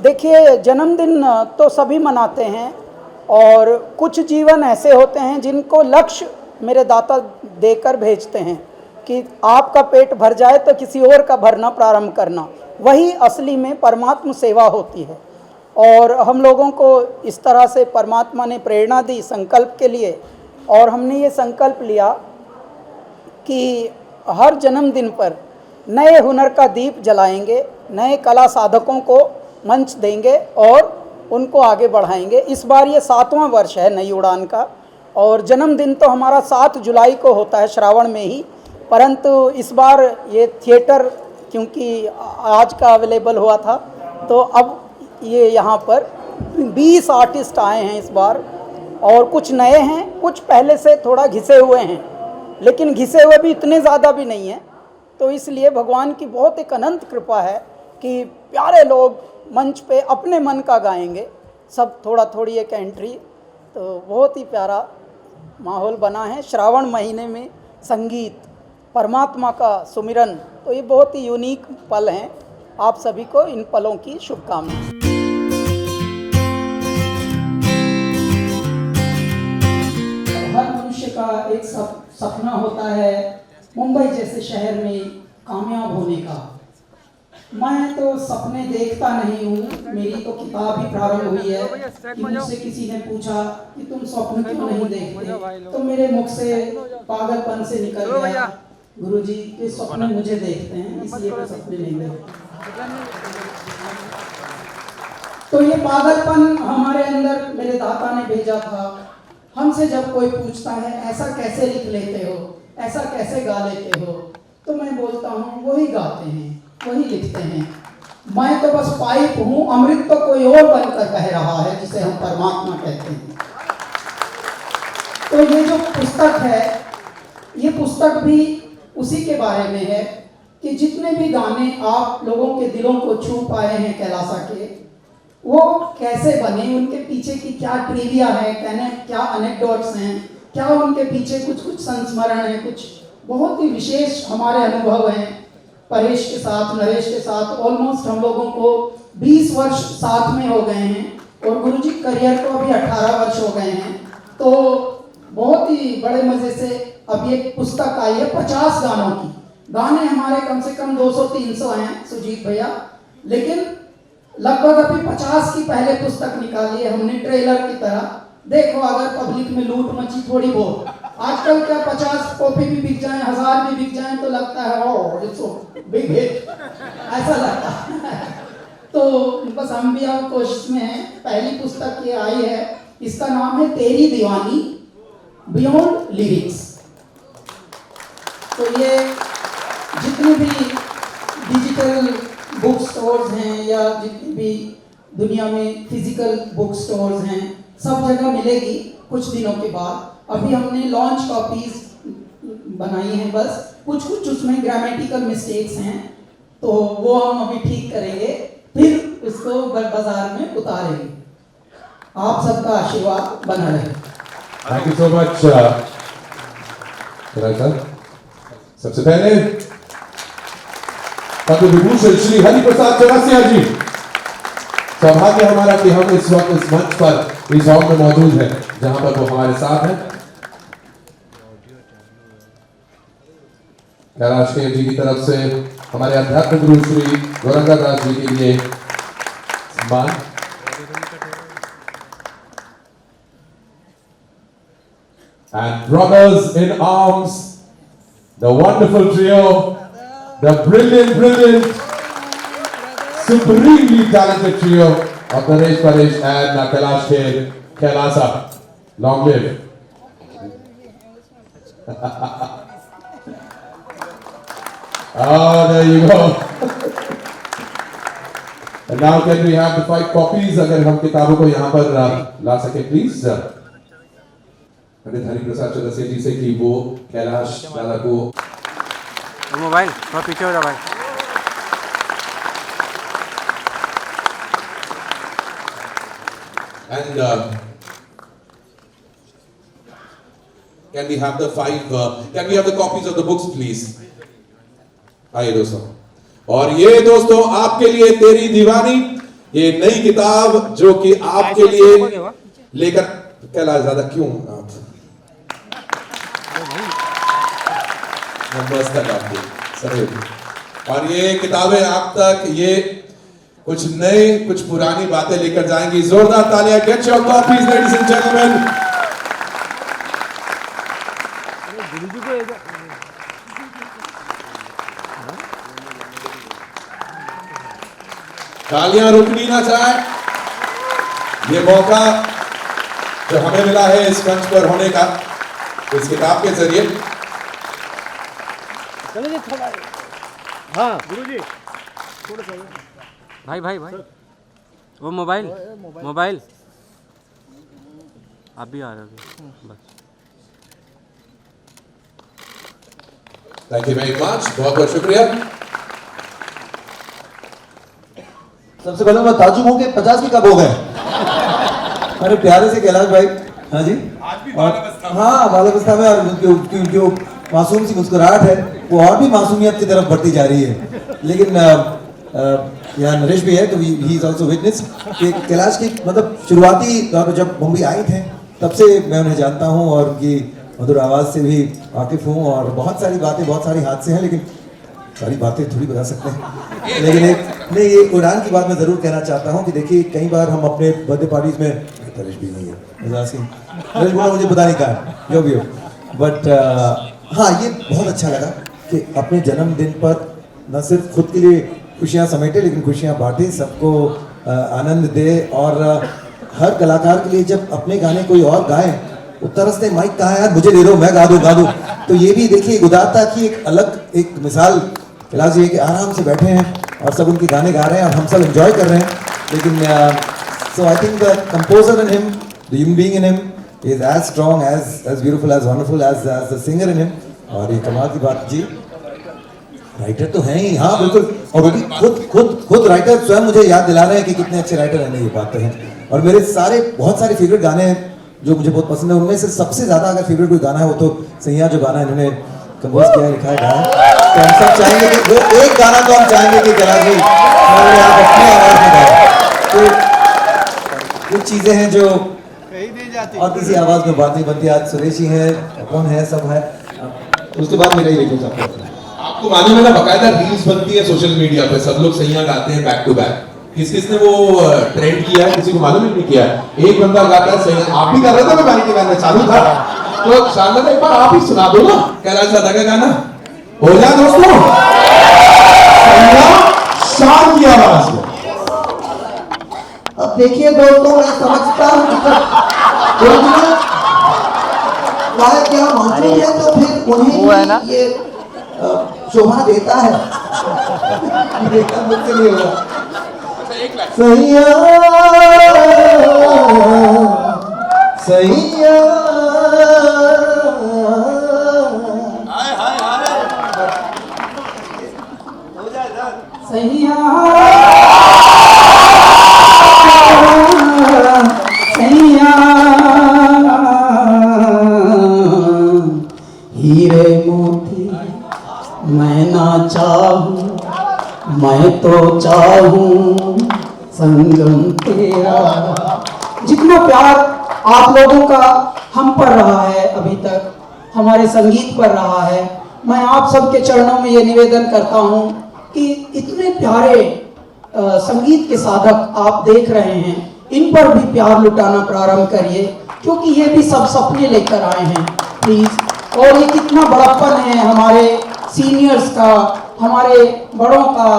देखिए, जन्मदिन तो सभी मनाते हैं और कुछ जीवन ऐसे होते हैं जिनको लक्ष्य मेरे दाता देकर भेजते हैं कि आपका पेट भर जाए तो किसी और का भरना प्रारंभ करना, वही असली में परमात्म सेवा होती है। और हम लोगों को इस तरह से परमात्मा ने प्रेरणा दी संकल्प के लिए, और हमने ये संकल्प लिया कि हर जन्मदिन पर नए हुनर का दीप जलाएंगे, नए कला साधकों को मंच देंगे और उनको आगे बढ़ाएंगे। इस बार ये 7वां वर्ष है नई उड़ान का, और जन्मदिन तो हमारा 7 जुलाई को होता है, श्रावण में ही, परंतु इस बार ये थिएटर क्योंकि आज का अवेलेबल हुआ था, तो अब ये यहाँ पर 20 आर्टिस्ट आए हैं इस बार, और कुछ नए हैं, कुछ पहले से थोड़ा घिसे हुए हैं, लेकिन घिसे हुए भी इतने ज़्यादा भी नहीं हैं। तो इसलिए भगवान की बहुत एक अनंत कृपा है कि प्यारे लोग मंच पे अपने मन का गाएंगे, सब थोड़ा थोड़ी एक एंट्री, तो बहुत ही प्यारा माहौल बना है। श्रावण महीने में संगीत, परमात्मा का सुमिरन, तो ये बहुत ही यूनिक पल हैं। आप सभी को इन पलों की शुभकामनाएं। हर मनुष्य का एक सपना होता है मुंबई जैसे शहर में कामयाब होने का। मैं तो सपने देखता नहीं हूँ, मेरी तो किताब ही प्रारंभ हुई है कि मुझसे किसी ने पूछा कि तुम स्वप्न क्यों नहीं देखते, तो मेरे मुख से पागलपन से निकल गया, गुरुजी के स्वप्न मुझे देखते हैं, इसलिए मैं सपने नहीं देखता। तो ये पागलपन हमारे अंदर मेरे दाता ने भेजा था। हमसे जब कोई पूछता है ऐसा कैसे लिख लेते हो, ऐसा कैसे गा लेते हो, तो मैं बोलता हूँ वही गाते हैं, वही लिखते हैं। मैं तो बस पाइप हूँ, अमृत तो कोई और बनकर कह रहा है जिसे हम परमात्मा कहते हैं। तो ये जो पुस्तक है, ये पुस्तक भी उसी के बारे में है कि जितने भी गाने आप लोगों के दिलों को छू पाए हैं कैलासा के, वो कैसे बने, उनके पीछे की क्या ट्रिविया है, क्या अनेक्डोट्स हैं, क्या उनके पीछे कुछ कुछ संस्मरण है, कुछ बहुत ही विशेष हमारे अनुभव हैं। परेश के साथ, नरेश के साथ ऑलमोस्ट हम लोगों को 20 वर्ष साथ में हो गए हैं, और गुरुजी करियर को अभी 18 वर्ष हो गए हैं। तो बहुत ही बड़े मजे से अब एक पुस्तक आई है 50 गानों की। गाने हमारे कम से कम 200-300 हैं सुजीत भैया, लेकिन लगभग अभी 50 की पहले पुस्तक निकाली है हमने ट्रेलर की तरह। देखो अगर पब्लिक में लूट मची थोड़ी बहुत, आजकल क्या 50 कॉपी भी बिक जाए, 1000 भी बिक जाए, तो लगता है ओह इट्स बिग हिट, ऐसा लगता है। तो बस हम भी अब कोशिश में हैं। पहली पुस्तक ये आई है, इसका नाम है तेरी दीवानी बियॉन्ड लिरिक्स। तो ये जितने भी डिजिटल बुक स्टोर्स हैं या जितनी भी दुनिया में फिजिकल बुक स्टोर्स हैं, सब जगह मिलेगी कुछ दिनों के बाद। अभी हमने लॉन्च कॉपीज बनाई हैं, बस कुछ कुछ उसमें ग्रामेटिकल मिस्टेक्स हैं, तो वो हम अभी ठीक करेंगे, फिर उसको बाजार में उतारेंगे। आप सबका आशीर्वाद बना रहे। Thank you so much sir. सबसे पहले पद्म विभूषण श्री हरि प्रसाद चौरसिया जी, सौभाग्य हमारा कि हम इस वक्त इस मंच पर इस हॉल में मौजूद हैं जहां पर वो हमारे साथ हैं। कैलाश खेर जी की तरफ से हमारे अध्यात्म गुरु श्री गौरंगा दास जी के लिए सम्मान। And brothers in arms, the wonderful trio, the brilliant, supremely talented trio of Naresh Paresh and Kailash Kher, Kailasa. Long live. Oh, there you go. And now can we have the 5 copies? अगर हम किताबों को यहाँ पर ला सके please, पंडित हरि प्रसाद चौरसिया जी से कि वो कैलाश दादा को मोबाइल थोड़ा पीछे हो जा भाई। And can we have the 5 can we have the copies of the books please? आइए दोस्तों, और ये दोस्तों आपके लिए तेरी दीवानी ये नई किताब जो कि आपके लिए लेकर कैलाश दादा क्यों आप मस्त आपकी सही। और ये किताबें आप तक ये कुछ नए कुछ पुरानी बातें लेकर जाएंगी। जोरदार तालियां। Get your copies ladies and gentleman. तालियां रुकनी ना चाहे। ये मौका जो हमें मिला है इस मंच पर होने का इस किताब के जरिए। हाँ गुरुजी भाई भाई भाई वो मोबाइल मोबाइल आप भी आ रहे हो बस। Thank you very much. बहुत बहुत शुक्रिया। सबसे पहले मैं ताजुब हूँ कि 50 भी कब हो गए। अरे प्यारे से कैलाश भाई। हाँ जी आज भी हाँ बालावस्था में और उनकी जो मासूम सी मुस्कुराहट है वो और भी मासूमियत की तरफ बढ़ती जा रही है। लेकिन यहाँ नरेश भी है तो ही इज आल्सो विटनेस कि कैलाश की मतलब शुरुआती दौर में जब मुंबई आए थे तब से मैं उन्हें जानता हूँ और उनकी मधुर आवाज़ से भी वाकिफ हूँ और बहुत सारी बातें बहुत सारी हादसे हैं लेकिन सारी बातें थोड़ी बता सकते हैं। लेकिन नहीं ये उड़ान की बात मैं ज़रूर कहना चाहता हूँ कि देखिए कई बार हम अपने बर्थडे पार्टीज में नरेश भी नहीं है नरेश बोला मुझे पता नहीं कहा जो भी हो बट हाँ ये बहुत अच्छा लगा कि अपने जन्मदिन पर न सिर्फ खुद के लिए खुशियाँ समेटे लेकिन खुशियाँ बांटे सबको आनंद दे और हर कलाकार के लिए जब अपने गाने कोई और गाए वो तरसते माइक कहाँ यार मुझे दे दो मैं गा दूँ तो ये भी देखिए उदारता की एक अलग एक मिसाल कैलाश जी कि आराम से बैठे हैं और सब उनके गाने गा रहे हैं और हम सब एंजॉय कर रहे हैं लेकिन so I think the composer in him the human being in him is as strong as beautiful as wonderful as the singer in him. और ये कमाल की बात जी राइटर तो हैं ही हाँ बिल्कुल और वो भी खुद राइटर स्वयं मुझे याद दिला रहे हैं कि कितने अच्छे राइटर हैं। ये बात तो है और मेरे बहुत सारे फेवरेट गाने हैं जो मुझे बहुत पसंद है उनमें से सबसे ज्यादा अगर फेवरेट कोई गाना है वो तो सैया जो गाना इन्होंने कंपोज किया है लिखा है गाया तो हम सब चाहेंगे कि वो एक गाना तो हम चाहेंगे कि कैलाश जी आप अपनी आवाज में गाएं। तो कुछ चीजें हैं जो और किसी आवाज में बात नहीं बनती। आज सुरेश जी है कौन है सब है उसके बाद मेरा ही रिक्वेस्ट आपको मालूम है ना बकायदा रील्स बनती है सोशल मीडिया पे सब लोग सैया गाते हैं बैक टू बैक। किसने वो ट्रेंड किया है किसी को मालूम ही नहीं किया है। एक बंदा गाता है सैया आप भी कर रहे थे मैं गाने के गाना चालू था तो शानदार एक बार आप ही सुना दो ना कैलाश दादा का गाना हो जाए दोस्तों। सैया शान की आवाज में। अब देखिए दोस्तों मैं समझता हूँ क्या मौजूद है तो फिर उन्हें ये शोभा देता है मुझसे नहीं होगा। सैया सैया सैया सैया हीरे मोती मैं ना चाहूं मैं तो चाहूं संगम तेरा। जितना प्यार आप लोगों का हम पर रहा है अभी तक हमारे संगीत पर रहा है मैं आप सबके चरणों में ये निवेदन करता हूँ कि इतने प्यारे संगीत के साधक आप देख रहे हैं इन पर भी प्यार लुटाना प्रारंभ करिए क्योंकि ये भी सब सपने लेकर आए हैं प्लीज। और ये कितना बड़प्पन है हमारे सीनियर्स का हमारे बड़ों का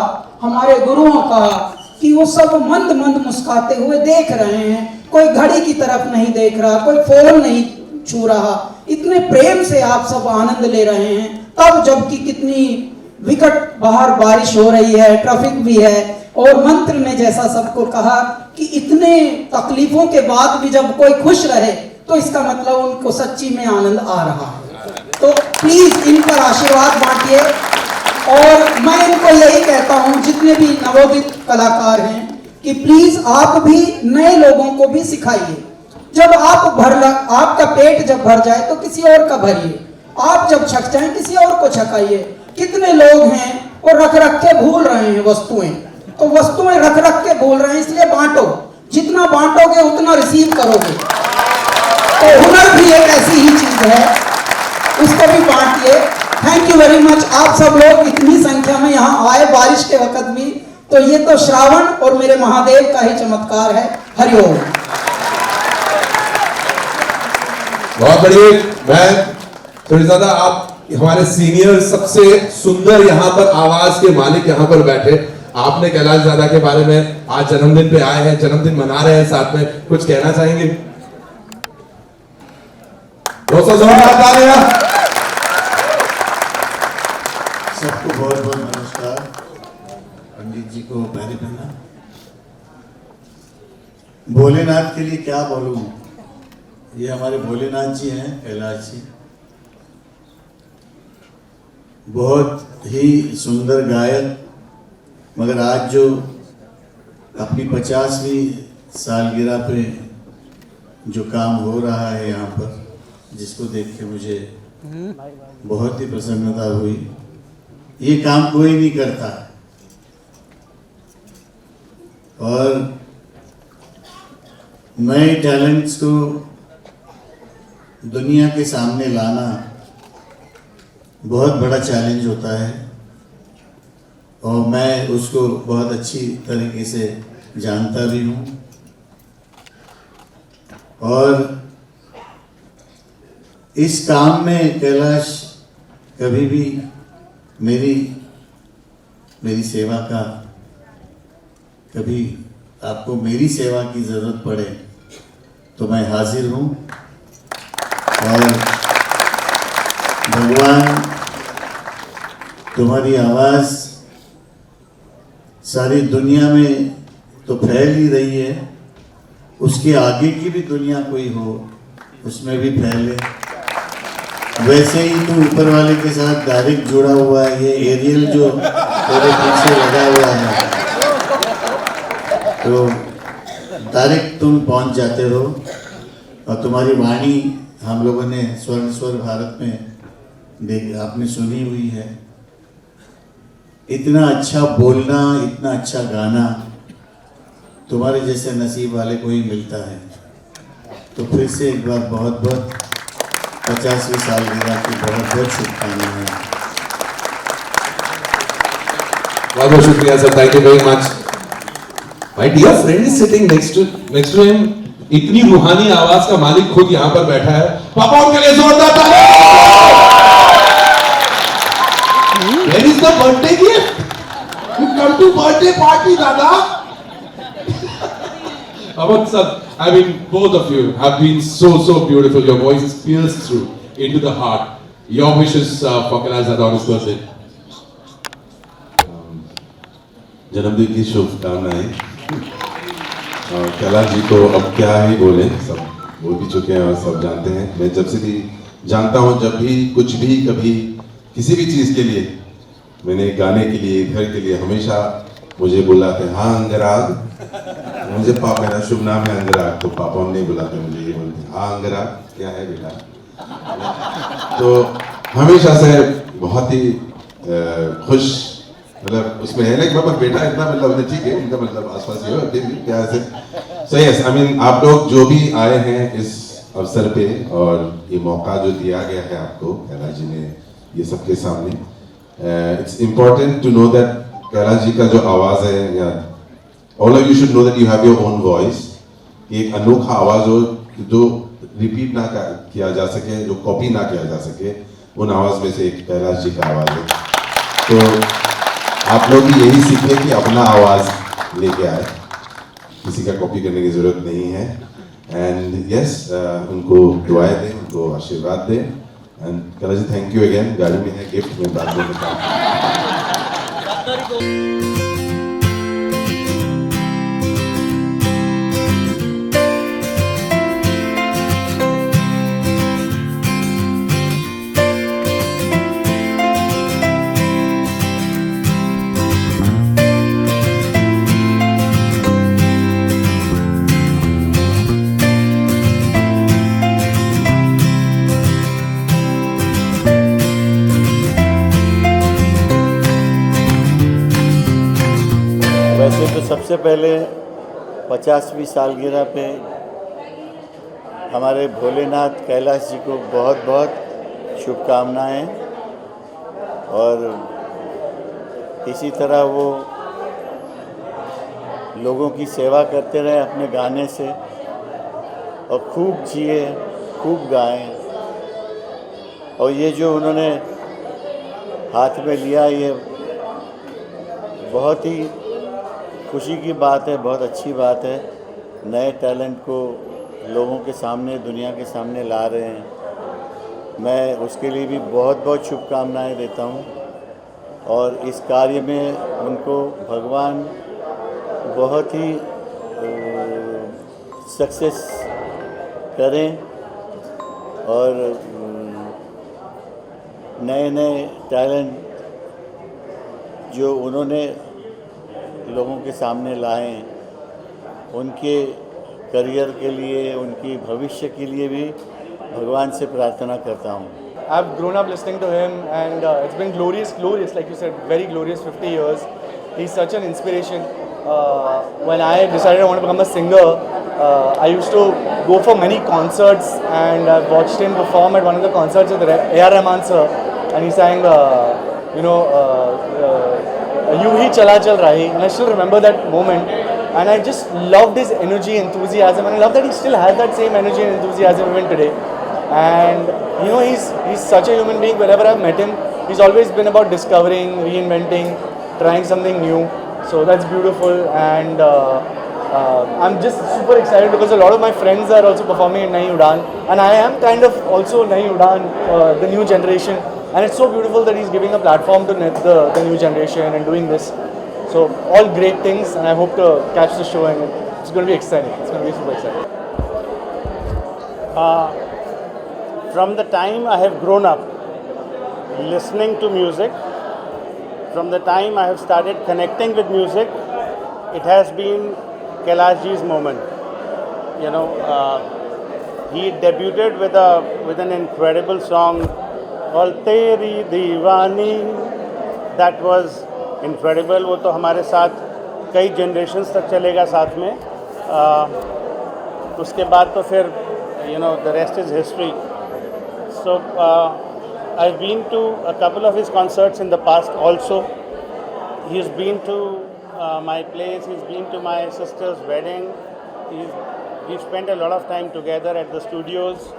हमारे गुरुओं का कि वो सब मंद मंद मुस्कुराते हुए देख रहे हैं। कोई घड़ी की तरफ नहीं देख रहा कोई फोन नहीं छू रहा इतने प्रेम से आप सब आनंद ले रहे हैं तब जबकि कितनी विकट बाहर बारिश हो रही है ट्रैफिक भी है और मंत्र ने जैसा सबको कहा कि इतने तकलीफों के बाद भी जब कोई खुश रहे तो इसका मतलब उनको सच्ची में आनंद आ रहा है। तो प्लीज इन पर आशीर्वाद बांटिए और मैं इनको यही कहता हूं जितने भी नवोदित कलाकार हैं कि प्लीज आप भी नए लोगों को भी सिखाइए। जब आपका पेट जब भर जाए तो किसी और का भरिए आप जब छक जाए किसी और को छकाइए। कितने लोग हैं वो रख रख के भूल रहे हैं वस्तुएं तो वस्तुएं रख रख के बोल रहे हैं, इसलिए बांटो, जितना बांटोगे उतना रिसीव करोगे। तो हुनर भी एक ऐसी ही चीज है, उसको भी बांटिए। Thank you very much. आप सब लोग इतनी संख्या में यहाँ आए बारिश के वक्त भी, तो ये तो श्रावण और मेरे महादेव का ही चमत्कार है। हरिओम। बहुत बढ़िया। मैं थोड़ी ज्यादा, आप हमारे सीनियर सबसे सुंदर यहाँ पर आवाज के मालिक यहाँ पर बैठे, आपने कैलाश दादा के बारे में आज जन्मदिन पे आए हैं, जन्मदिन मना रहे हैं साथ में, कुछ कहना चाहेंगे? दोस्तों जोरदार तालियां। सबको बहुत बहुत नमस्कार। पंडित जी को पैरी पहना। भोलेनाथ के लिए क्या बोलूं, ये हमारे भोलेनाथ जी हैं, कैलाश जी। बहुत ही सुंदर गायक, मगर आज जो अपनी 50वीं सालगिरह पे जो काम हो रहा है यहाँ पर, जिसको देख के मुझे बहुत ही प्रसन्नता हुई। ये काम कोई नहीं करता, और नए टैलेंट्स को दुनिया के सामने लाना बहुत बड़ा चैलेंज होता है, और मैं उसको बहुत अच्छी तरीके से जानता भी हूँ। और इस काम में कैलाश कभी भी मेरी सेवा का, कभी आपको मेरी सेवा की ज़रूरत पड़े तो मैं हाजिर हूँ। और भगवान, तुम्हारी आवाज़ सारी दुनिया में तो फैल ही रही है, उसके आगे की भी दुनिया कोई हो उसमें भी फैले। वैसे ही तू ऊपर वाले के साथ डायरेक्ट जुड़ा हुआ है, ये एरियल जो तेरे पीछे लगा हुआ है, तो डायरेक्ट तुम पहुंच जाते हो। और तुम्हारी वाणी हम लोगों ने स्वर्ण स्वर भारत में आपने सुनी हुई है। इतना अच्छा बोलना, इतना अच्छा गाना तुम्हारे जैसे नसीब वाले को ही मिलता है। तो फिर से एक बार बहुत बहुत 50वीं सालगिरह की बहुत बहुत शुभकामनाएं। बहुत बहुत शुक्रिया sir, thank you very much. My dear friend is sitting next to him. इतनी रूहानी आवाज का मालिक खुद यहाँ पर बैठा है। पापा उनके लिए जोरदार तालियां। Where is the birthday gift? You come to birthday party, Dada. Aman sir, I mean, both of you have been so beautiful. Your voices pierce through into the heart. Your wishes for Kailash Dada on his birthday. जन्मदिन की शुभकामनाएं। और कैलाश जी को अब क्या ही बोले, सब बोल भी चुके हैं और सब जानते हैं। मैं जब से भी जानता हूँ, जब भी कुछ भी कभी किसी भी चीज़ के लिए, मैंने गाने के लिए, घर के लिए, हमेशा मुझे बुलाते हैं, हाँ अंगराग। मुझे पापा, मेरा शुभ नाम है अंगराग, तो पापा नहीं बुलाते मुझे, ये बोलते हाँ अंगराग क्या है बेटा। तो हमेशा से बहुत ही खुश, मतलब उसमें है ना कि पापा बेटा इतना, मतलब ठीक है, इनका मतलब आसपास ही हो क्या ऐसे। सो यस, आई मीन आप लोग जो भी आए हैं इस अवसर पे, और ये मौका जो दिया गया है आपको कैलाश जी ने ये सबके सामने, it's important to know that Kailash ji का जो आवाज़ है, या all of you should know that you have your own voice. एक अनोखा आवाज़ हो जो रिपीट ना किया जा सके, जो कॉपी ना किया जा सके, उन आवाज़ में से एक कैलाश जी का आवाज़ है। तो आप लोग भी यही सीखें कि अपना आवाज़ लेके आए, किसी का कॉपी करने की ज़रूरत नहीं है। एंड यस, उनको दुआएं दें, उनको आशीर्वाद दें। And Kailash ji thank you again. गाड़ी में है गिफ्ट में बाद में सबसे पहले 50वीं सालगिरह पे हमारे भोलेनाथ कैलाश जी को बहुत बहुत शुभकामनाएं, और इसी तरह वो लोगों की सेवा करते रहे अपने गाने से, और खूब जिए, खूब गाएं। और ये जो उन्होंने हाथ में लिया, ये बहुत ही खुशी की बात है, बहुत अच्छी बात है। नए टैलेंट को लोगों के सामने, दुनिया के सामने ला रहे हैं। मैं उसके लिए भी बहुत बहुत शुभकामनाएं देता हूं, और इस कार्य में उनको भगवान बहुत ही सक्सेस करें, और नए नए टैलेंट जो उन्होंने लोगों के सामने लाए, उनके करियर के लिए, उनकी भविष्य के लिए भी भगवान से प्रार्थना करता हूँ। I've grown up listening to him, and it's been glorious, like you said, very glorious 50 years. He's such an inspiration. When I decided I want to become a singer, I used to go for many concerts, and I watched him perform at one of the concerts with A.R. Rahman sir, and he sang, You Hi Chala Chal Rahi, and I still remember that moment, and I just loved his energy, enthusiasm, and I love that he still has that same energy and enthusiasm even today. And he's such a human being. Wherever I've met him, he's always been about discovering, reinventing, trying something new. So that's beautiful, and I'm just super excited because a lot of my friends are also performing in Nayi Udaan, and I am kind of also Nayi Udaan, the new generation, and it's so beautiful that he's giving a platform to the new generation and doing this. So all great things, and I hope to catch the show, and it's going to be exciting. It's going to be super exciting. From the time I have grown up listening to music, from the time I have started connecting with music, it has been Kailash Ji's moment. He debuted with an incredible song called Teri Deewani. That was incredible. वो तो हमारे साथ कई generations तक चलेगा साथ में. उसके बाद तो फिर the rest is history. So I've been to a couple of his concerts in the past also. He's been to my place, he's been to my sister's wedding. We've spent a lot of time together at the studios.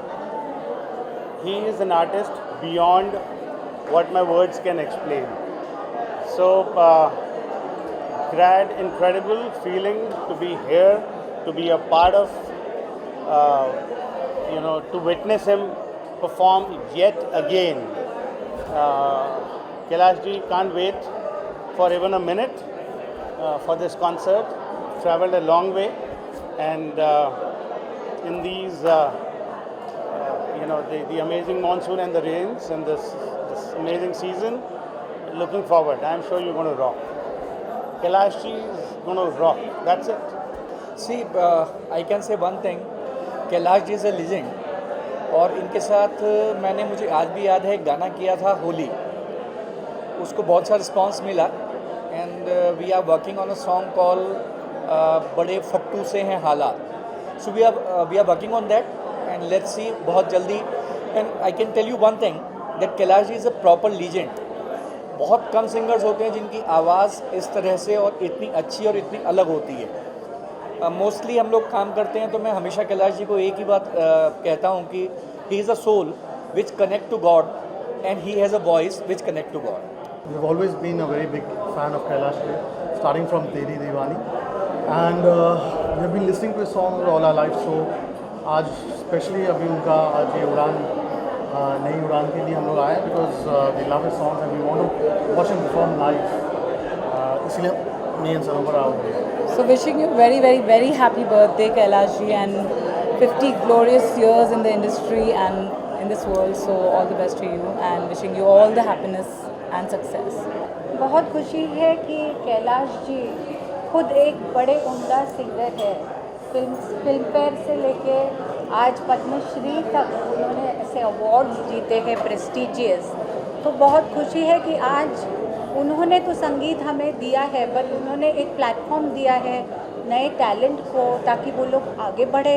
He is an artist beyond what my words can explain. So incredible feeling to be here, to be a part of, to witness him perform yet again. Kailash Ji can't wait for even a minute for this concert. Traveled a long way, and in these, the amazing monsoon and the rains and this amazing season, looking forward. I'm sure you're going to rock. Kailash Ji is going to rock. That's it. See, I can say one thing. Kailash Ji is a legend. और इनके साथ मुझे आज भी याद है, एक गाना किया था होली, उसको बहुत सा रिस्पांस मिला, and we are working on a song call बड़े फट्टू से हैं हालात. So we are working on that, and let's see बहुत जल्दी. And I can tell you one thing, that Kailash ji is a proper legend. बहुत कम सिंगर्स होते हैं जिनकी आवाज़ इस तरह से और इतनी अच्छी और इतनी अलग होती है. मोस्टली हम लोग काम करते हैं तो मैं हमेशा कैलाश जी को एक ही बात कहता हूँ कि he is a soul which connect to God, and he has a voice which connect to God. We have always been a very big fan of Kailash Ji, starting from Teri Deewani, and we have been listening to his songs all our life. So आज specially अभी उनका आज ये उड़ान नई उड़ान के लिए हम लोग आए, because we love his songs and we want to watch him perform live. इसलिए me and Sanam are out here. So wishing you very, very, very happy birthday, Kailash Ji, and 50 glorious years in the industry and in this world. So all the best to you, and wishing you all the happiness and success. बहुत खुशी है कि कैलाश जी खुद एक बड़े उम्दा singer है. Filmfare से लेके आज पद्मश्री तक उन्होंने ऐसे अवार्ड्स जीते हैं प्रेस्टिजियस. तो बहुत खुशी है कि आज उन्होंने तो संगीत हमें दिया है, बट उन्होंने एक प्लेटफॉर्म दिया है नए टैलेंट को, ताकि वो लोग आगे बढ़े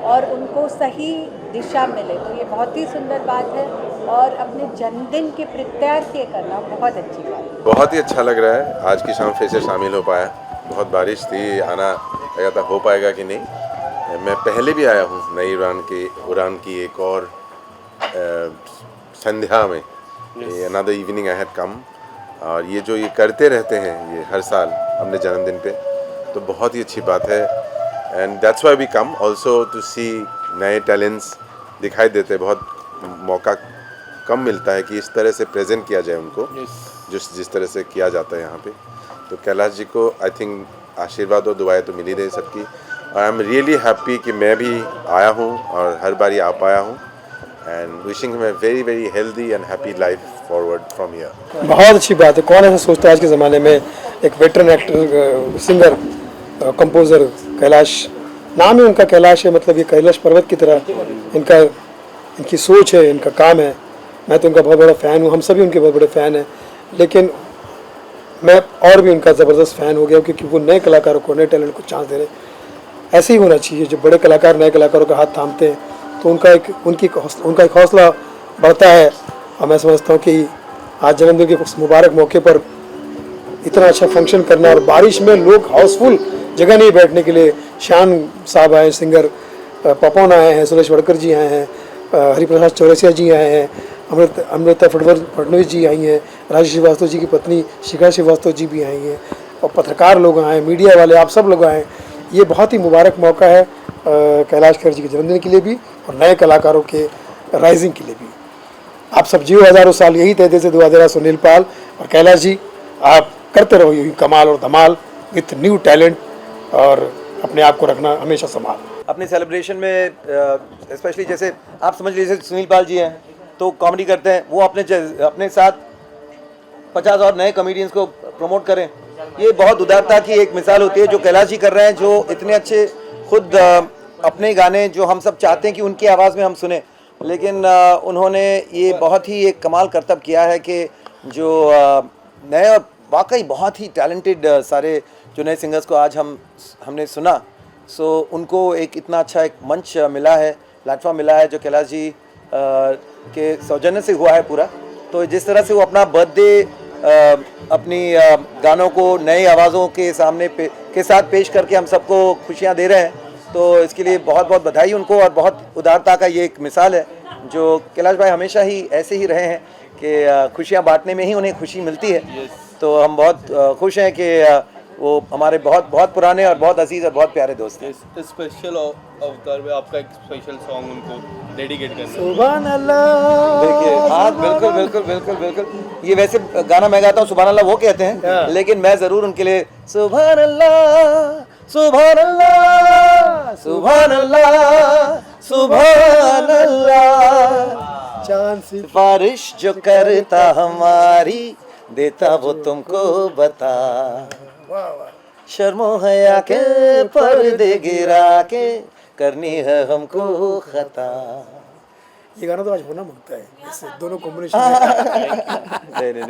और उनको सही दिशा मिले। तो ये बहुत ही सुंदर बात है और अपने जन्मदिन के प्रत्याश ये करना बहुत अच्छी बात है। बहुत ही अच्छा लग रहा है, आज की शाम फिर से शामिल हो पाया। बहुत बारिश थी, आना लगा था हो पाएगा कि नहीं। मैं पहले भी आया हूँ नई उड़ान की एक और संध्या में, another evening I had come. और ये जो ये करते रहते हैं ये हर साल अपने जन्मदिन पे, तो बहुत ही अच्छी बात है। And that's why we come also to see नए टैलेंट्स दिखाई देते। बहुत मौका कम मिलता है कि इस तरह से प्रेजेंट किया जाए उनको, जिस तरह से किया जाता है यहाँ पे। तो कैलाश जी को आई थिंक आशीर्वाद और दुआएं तो मिल ही रही सबकी। आई एम रियली हैप्पी कि मैं भी आया हूँ और हर बार आ पाया हूँ। And wishing him a very very healthy and happy life forward from here. बहुत अच्छी बात है। कौन ऐसा सोचता है आज के ज़माने में एक veteran actor, singer, composer Kailash, नाम ही उनका कैलाश है, मतलब ये कैलाश पर्वत की तरह इनकी सोच है, इनका काम है। मैं तो उनका बहुत बड़ा फ़ैन हूँ, हम सभी उनके बहुत बड़े फ़ैन हैं, लेकिन मैं और भी उनका ज़बरदस्त फ़ैन हो गया क्योंकि वो नए कलाकारों को, नए टैलेंट को चांस दे रहे हैं। ऐसे ही होना चाहिए, जब बड़े कलाकार नए कलाकारों का हाथ थामते हैं तो उनका एक हौसला बढ़ता है। और मैं समझता हूँ कि आज जन्मदिन के मुबारक मौके पर इतना अच्छा फंक्शन करना, और बारिश में लोग हाउसफुल, जगह नहीं बैठने के लिए। शान साहब आए, सिंगर पपन आए हैं, सुरेश वड़कर जी आए हैं, हरिप्रसाद चौरसिया जी आए हैं, अमृता फडणवीस जी आई हैं, राजेश श्रीवास्तव जी की पत्नी शिखा श्रीवास्तव जी भी आई हैं, और पत्रकार लोग आए, मीडिया वाले, आप सब लोग आए। ये बहुत ही मुबारक मौका है कैलाश खेर जी के जन्मदिन के लिए भी और नए कलाकारों के राइजिंग के लिए भी। आप सब जियो हज़ारों साल, यही कहते थे दुआ दे रहा सुनील पाल। और कैलाश जी, आप करते रहो यही कमाल और धमाल विथ न्यू टैलेंट, और अपने आप को रखना हमेशा संभाल। अपने सेलिब्रेशन में स्पेशली जैसे आप समझ लीजिए सुनील पाल जी हैं तो कॉमेडी करते हैं, वो अपने साथ 50 और नए कॉमेडियंस को प्रमोट करें। ये बहुत उदारता की एक मिसाल होती है जो कैलाश जी कर रहे हैं, जो इतने अच्छे खुद अपने गाने जो हम सब चाहते हैं कि उनकी आवाज़ में हम सुने, लेकिन उन्होंने ये बहुत ही एक कमाल करतब किया है कि जो नए और वाकई बहुत ही टैलेंटेड सारे जो नए सिंगर्स को आज हमने सुना, सो उनको एक इतना अच्छा एक मंच मिला है, प्लेटफॉर्म मिला है जो कैलाश जी के सौजन्य से हुआ है पूरा। तो जिस तरह से वो अपना बर्थडे अपनी गानों को नई आवाज़ों के सामने के साथ पेश करके हम सबको खुशियाँ दे रहे हैं, तो इसके लिए बहुत बहुत बधाई उनको। और बहुत उदारता का ये एक मिसाल है जो कैलाश भाई हमेशा ही ऐसे ही रहे हैं कि खुशियाँ बांटने में ही उन्हें खुशी मिलती है। तो हम बहुत खुश हैं कि वो हमारे बहुत बहुत पुराने और बहुत अजीज और बहुत प्यारे दोस्त हैं। स्पेशल अवतार में आपका एक स्पेशल सॉन्ग उनको डेडिकेट करना है। सुभान अल्लाह। देखिए, हाँ बिल्कुल बिल्कुल बिल्कुल बिल्कुल। ये वैसे गाना मैं गाता हूँ सुभान अल्लाह वो कहते हैं, लेकिन मैं ज़रूर उनके लिए सुभान अल्लाह सुभान अल्लाह सुभान अल्लाह सुभान अल्लाह। चांद सिफारिश जो करता हमारी, देता वो तुमको बता, शर्मो हया के पर्दे गिरा के करनी है हमको खता। ये गाना तो आज होना मांगता है, इससे दोनों कॉम्बिनेशन। नहीं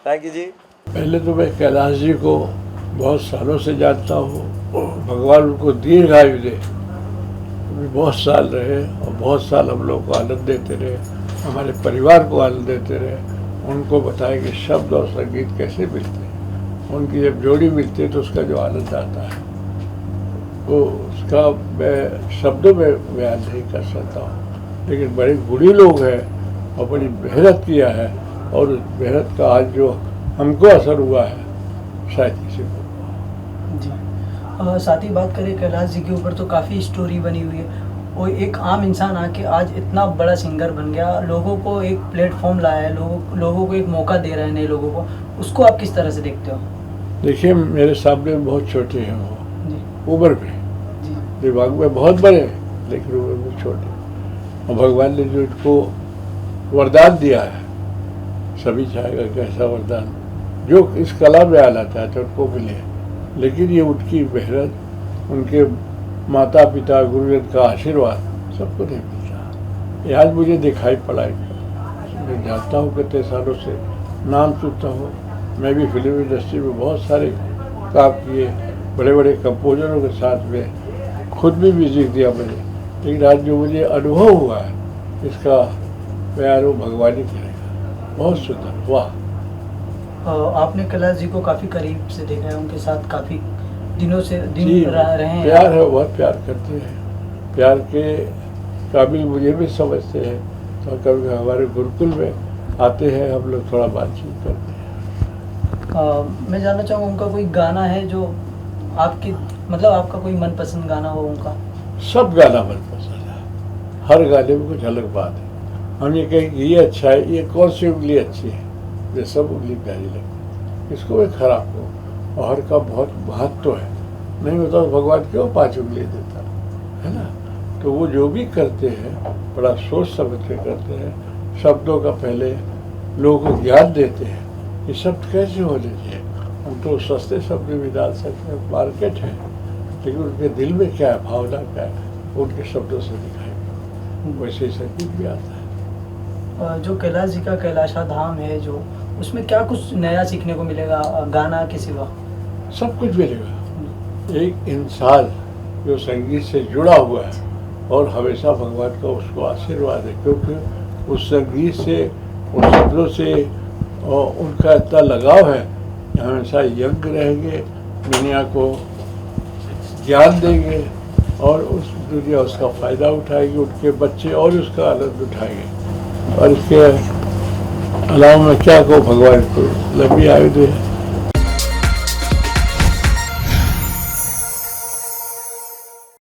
थैंक यू जी। पहले तो मैं कैलाश जी को बहुत सालों से जानता हूँ, भगवान उनको दीर्घायु दे, बहुत साल रहे और बहुत साल हम लोग को आनंद देते रहे, हमारे परिवार को आनंद देते रहे। उनको बताएं कि शब्द और संगीत कैसे मिलते हैं, उनकी जब जोड़ी मिलती है तो उसका जो आनंद आता है वो उसका मैं शब्दों में बयान नहीं कर सकता हूँ। लेकिन बड़े गुणी लोग हैं और बड़ी मेहनत किया है, और उस मेहनत का आज जो हमको असर हुआ है शायद किसी को जी। साथ ही बात करें कैलाश जी के ऊपर तो काफ़ी स्टोरी बनी हुई है। वो एक आम इंसान आके आज इतना बड़ा सिंगर बन गया, लोगों को एक प्लेटफॉर्म लाया है, लोगों को एक मौका दे रहा है नए लोगों को, उसको आप किस तरह से देखते हो? देखिए, मेरे सामने बहुत छोटे हैं वो, उम्र में, दिमाग में बहुत बड़े, लेकिन उम्र में छोटे। और भगवान ने जो इनको वरदान दिया है, सभी चाहेगा कि ऐसा वरदान जो इस कला में आना चाहते उनको मिले। लेकिन ये उनकी मेहनत, उनके माता पिता गुरुजन का आशीर्वाद सबको नहीं मिलता। ये आज मुझे दिखाई पड़ा है। मैं जानता हूँ कितने सालों से नाम सुनता हूँ। मैं भी फिल्म इंडस्ट्री में बहुत सारे काम किए, बड़े बड़े कंपोजरों के साथ में खुद भी म्यूजिक दिया मैंने, लेकिन आज जो मुझे अनुभव हुआ है इसका बयान वो भगवान ही करेगा। बहुत सुंदर, वाह। आपने कैलाश जी को काफ़ी करीब से देखा है, उनके साथ काफ़ी दिनों से जी, रहे हैं। प्यार है, बहुत प्यार करते हैं, प्यार के काबिल मुझे भी समझते हैं। तो कभी हमारे गुरुकुल में आते हैं, हम लोग थोड़ा बातचीत करते हैं। मैं जानना चाहूँगा उनका कोई गाना है जो आपकी मतलब आपका कोई मनपसंद गाना हो उनका? सब गाना मनपसंद है, हर गाने में कुछ अलग बात है। हम ये कहें कि ये अच्छा है, ये कौन सी उंगली अच्छी है, ये सब उंगली प्यारी लगती है, इसको भी खराब हो। और हर का बहुत महत्व है, नहीं होता तो भगवान क्यों 5 उंगली देता है ना। तो वो जो भी करते हैं बड़ा सोच समझ के करते हैं, शब्दों का पहले लोगों को ज्ञान देते हैं, ये शब्द कैसे होने चाहिए। हम तो सस्ते शब्द भी डाल सकते हैं, मार्केट है, लेकिन उनके दिल में क्या है, भावना क्या है, उनके शब्दों से दिखाएंगे, वैसे ही संगीत भी आता है। जो कैलाश जी का कैलाशा धाम है, जो उसमें क्या कुछ नया सीखने को मिलेगा गाना के सिवा? सब कुछ मिलेगा। एक इंसान जो संगीत से जुड़ा हुआ है और हमेशा भगवान का उसको आशीर्वाद है, क्योंकि उस संगीत से, उन शब्दों से और उनका इतना लगाव है कि हमेशा यंग रहेंगे, दुनिया को ज्ञान देंगे और उस दुनिया उसका फ़ायदा उठाएगी, उनके बच्चे और उसका आनंद उठाएंगे। और इसके अलावा मैं क्या कहूँ, भगवान को लंबी आयु दे।